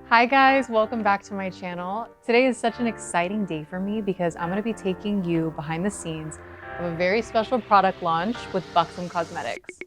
Hi guys, welcome back to my channel. Today is such an exciting day for me because I'm gonna be taking you behind the scenes of a very special product launch with BUXOM Cosmetics.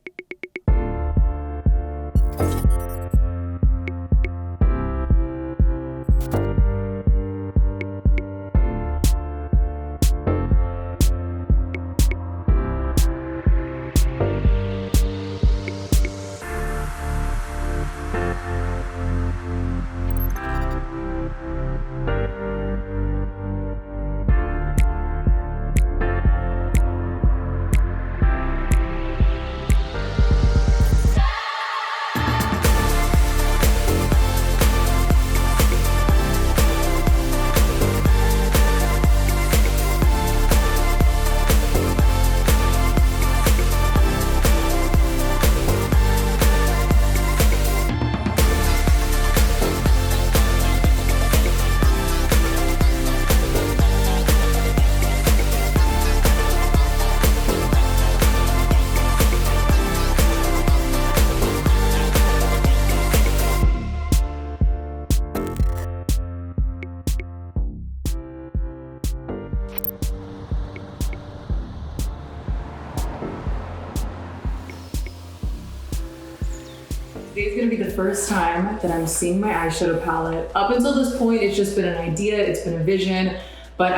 Today's gonna be the first time that I'm seeing my eyeshadow palette. Up until this point, it's just been an idea, it's been a vision, but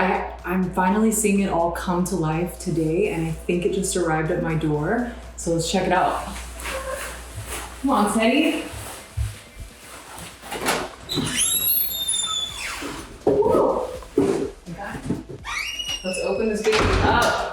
I'm finally seeing it all come to life today, and I think it just arrived at my door. So let's check it out. Come on, Teddy. Woo! Okay. Let's open this baby up.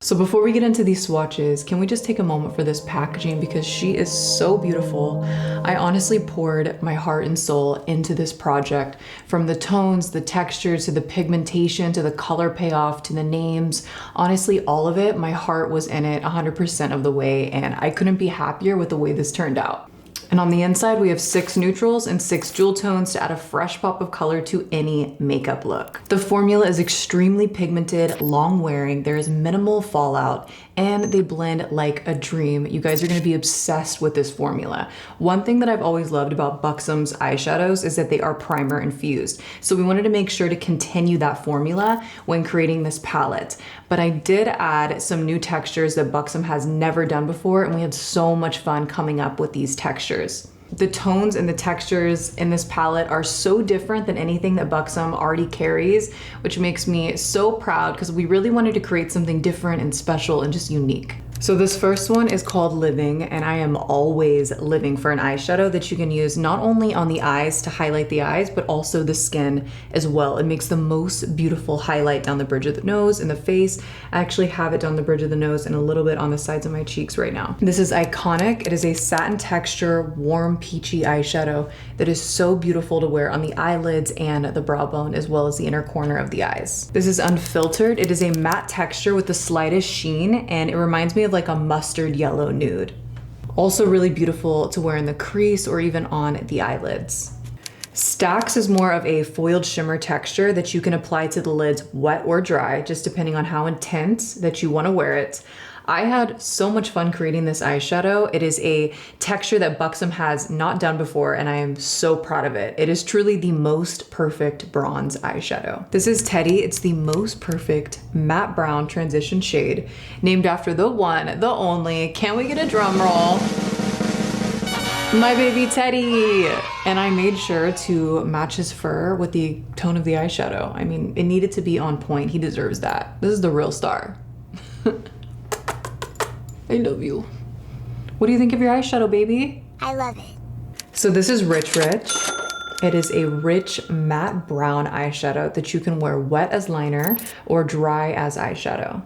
So before we get into these swatches, can we just take a moment for this packaging because she is so beautiful. I honestly poured my heart and soul into this project, from the tones, the textures, to the pigmentation, to the color payoff, to the names. Honestly, all of it, my heart was in it 100% of the way, and I couldn't be happier with the way this turned out. And on the inside, we have 6 neutrals and 6 jewel tones to add a fresh pop of color to any makeup look. The formula is extremely pigmented, long wearing, there is minimal fallout, and they blend like a dream. You guys are gonna be obsessed with this formula. One thing that I've always loved about BUXOM's eyeshadows is that they are primer infused. So we wanted to make sure to continue that formula when creating this palette. But I did add some new textures that BUXOM has never done before, and we had so much fun coming up with these textures. The tones and the textures in this palette are so different than anything that BUXOM already carries, which makes me so proud because we really wanted to create something different and special and just unique. So this first one is called Living, and I am always living for an eyeshadow that you can use not only on the eyes to highlight the eyes, but also the skin as well. It makes the most beautiful highlight down the bridge of the nose and the face. I actually have it down the bridge of the nose and a little bit on the sides of my cheeks right now. This is iconic. It is a satin texture, warm, peachy eyeshadow that is so beautiful to wear on the eyelids and the brow bone, as well as the inner corner of the eyes. This is Unfiltered. It is a matte texture with the slightest sheen, and it reminds me of like a mustard yellow nude. Also really beautiful to wear in the crease or even on the eyelids. Stacks is more of a foiled shimmer texture that you can apply to the lids wet or dry, just depending on how intense that you want to wear it. I had so much fun creating this eyeshadow. It is a texture that BUXOM has not done before, and I am so proud of it. It is truly the most perfect bronze eyeshadow. This is Teddy. It's the most perfect matte brown transition shade, named after the one, the only, can we get a drum roll? My baby Teddy. And I made sure to match his fur with the tone of the eyeshadow. I mean, it needed to be on point. He deserves that. This is the real star. I love you. What do you think of your eyeshadow, baby? I love it. So this is Rich Rich. It is a rich matte brown eyeshadow that you can wear wet as liner or dry as eyeshadow.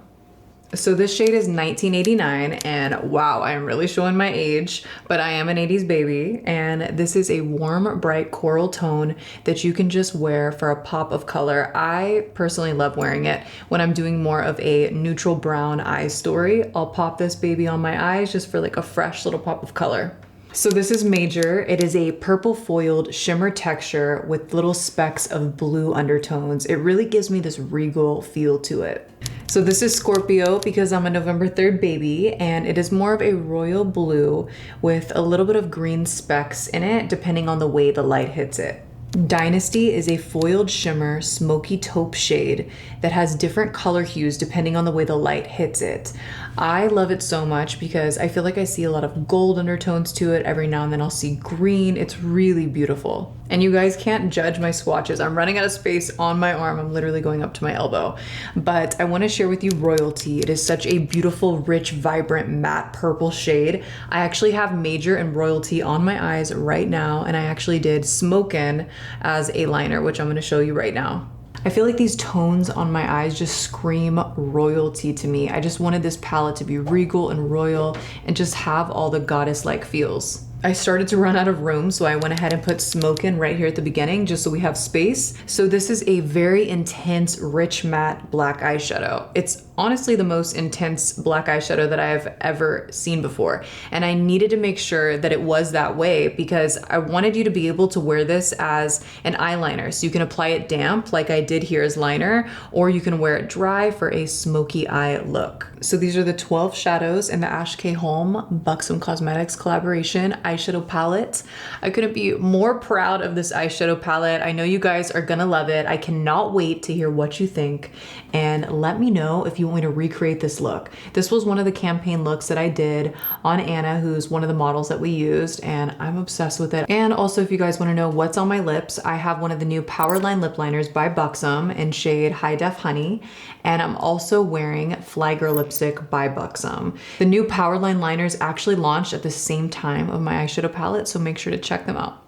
So this shade is 1989, and wow, I am really showing my age, but I am an 80s baby, and this is a warm, bright coral tone that you can just wear for a pop of color. I personally love wearing it when I'm doing more of a neutral brown eye story. I'll pop this baby on my eyes just for like a fresh little pop of color. So this is Major. It is a purple foiled shimmer texture with little specks of blue undertones. It really gives me this regal feel to it. So this is Scorpio because I'm a November 3rd baby, and it is more of a royal blue with a little bit of green specks in it depending on the way the light hits it. Dynasty is a foiled shimmer smoky taupe shade that has different color hues depending on the way the light hits it. I love it so much because I feel like I see a lot of gold undertones to it. Every now and then I'll see green. It's really beautiful. And you guys can't judge my swatches. I'm running out of space on my arm. I'm literally going up to my elbow. But I want to share with you Royalty. It is such a beautiful, rich, vibrant, matte purple shade. I actually have Major and Royalty on my eyes right now, and I actually did Smokin' as a liner, which I'm going to show you right now. I feel like these tones on my eyes just scream royalty to me. I just wanted this palette to be regal and royal and just have all the goddess-like feels. I started to run out of room, so I went ahead and put Smokin' right here at the beginning just so we have space. So this is a very intense, rich matte black eyeshadow. It's honestly the most intense black eyeshadow that I've ever seen before. And I needed to make sure that it was that way because I wanted you to be able to wear this as an eyeliner. So you can apply it damp like I did here as liner, or you can wear it dry for a smoky eye look. So these are the 12 shadows in the Ash K. Holm BUXOM Cosmetics collaboration eyeshadow palette. I couldn't be more proud of this eyeshadow palette. I know you guys are gonna love it. I cannot wait to hear what you think, and let me know if you want me to recreate this look. This was one of the campaign looks that I did on Anna, who's one of the models that we used, and I'm obsessed with it. And also, if you guys want to know what's on my lips, I have one of the new Powerline lip liners by BUXOM in shade High Def Honey, and I'm also wearing Fly Girl lipstick by BUXOM. The new Powerline liners actually launched at the same time of my eyeshadow palette, so make sure to check them out.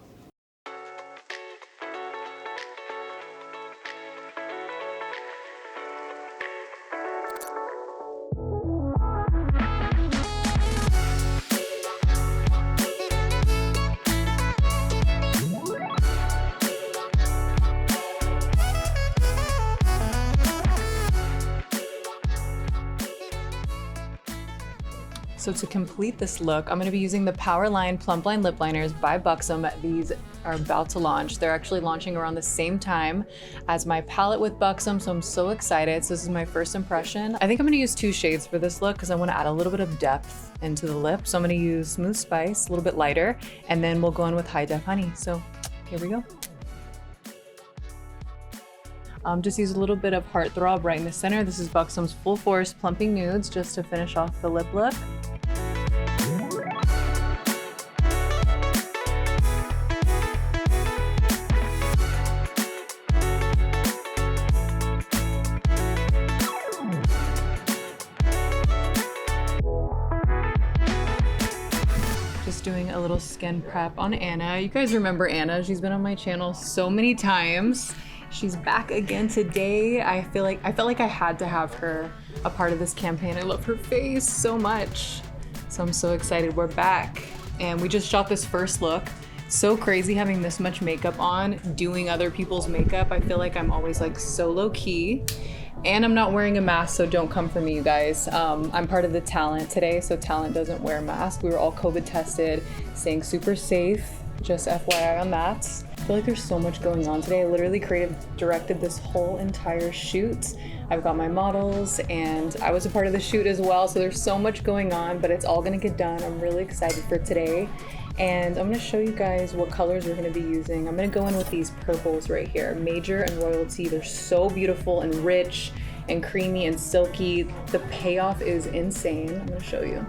So to complete this look, I'm gonna be using the Powerline Plump Line Lip Liners by BUXOM. These are about to launch. They're actually launching around the same time as my palette with BUXOM, so I'm so excited. So this is my first impression. I think I'm gonna use 2 shades for this look because I wanna add a little bit of depth into the lip. So I'm gonna use Smooth Spice, a little bit lighter, and then we'll go in with High Def Honey. So here we go. Just use a little bit of Heartthrob right in the center. This is BUXOM's Full Force Plumping Nudes just to finish off the lip look. Just doing a little skin prep on Anna. You guys remember Anna? She's been on my channel so many times. She's back again today. I felt like I had to have her a part of this campaign. I love her face so much. So I'm so excited we're back. And we just shot this first look. So crazy having this much makeup on, doing other people's makeup. I feel like I'm always like so low key. And I'm not wearing a mask, so don't come for me, you guys. I'm part of the talent today, so talent doesn't wear a mask. We were all COVID tested, staying super safe. Just FYI on that. I feel like there's so much going on today. I literally directed this whole entire shoot. I've got my models and I was a part of the shoot as well. So there's so much going on, but it's all gonna get done. I'm really excited for today. And I'm gonna show you guys what colors we're gonna be using. I'm gonna go in with these purples right here, Major and Royalty. They're so beautiful and rich and creamy and silky. The payoff is insane. I'm gonna show you.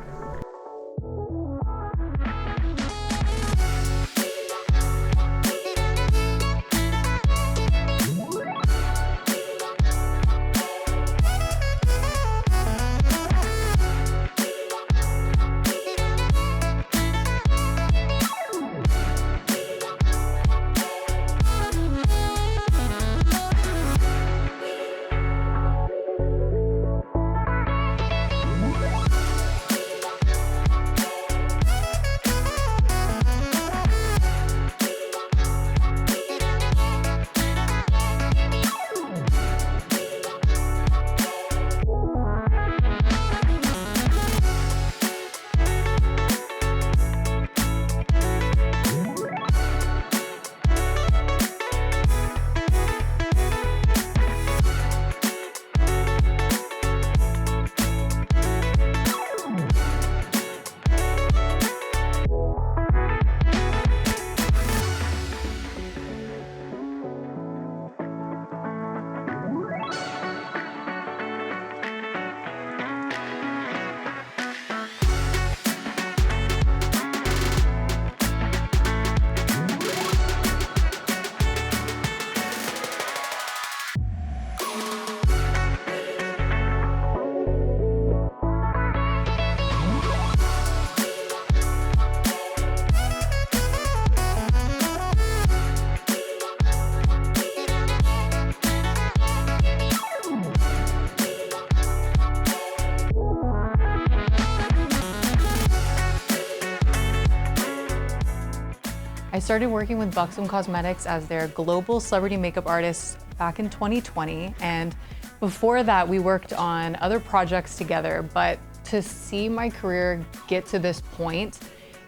started working with BUXOM Cosmetics as their global celebrity makeup artist back in 2020. And before that, we worked on other projects together. But to see my career get to this point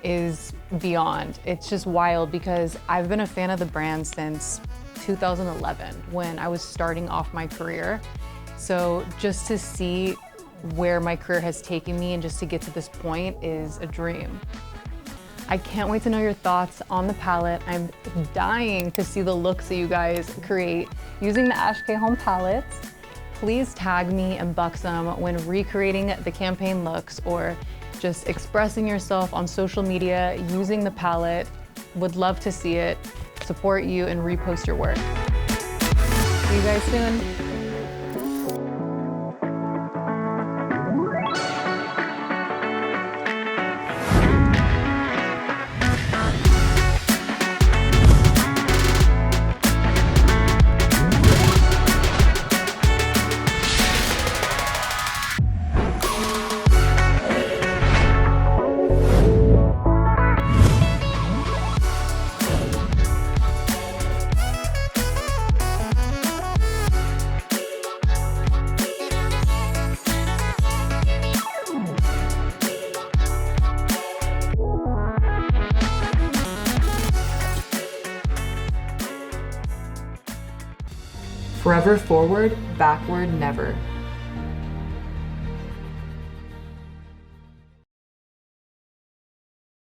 is beyond. It's just wild because I've been a fan of the brand since 2011 when I was starting off my career. So just to see where my career has taken me and just to get to this point is a dream. I can't wait to know your thoughts on the palette. I'm dying to see the looks that you guys create using the Ash K Holm palettes. Please tag me and BUXOM when recreating the campaign looks or just expressing yourself on social media using the palette. Would love to see it, support you, and repost your work. See you guys soon. Forever forward, backward never.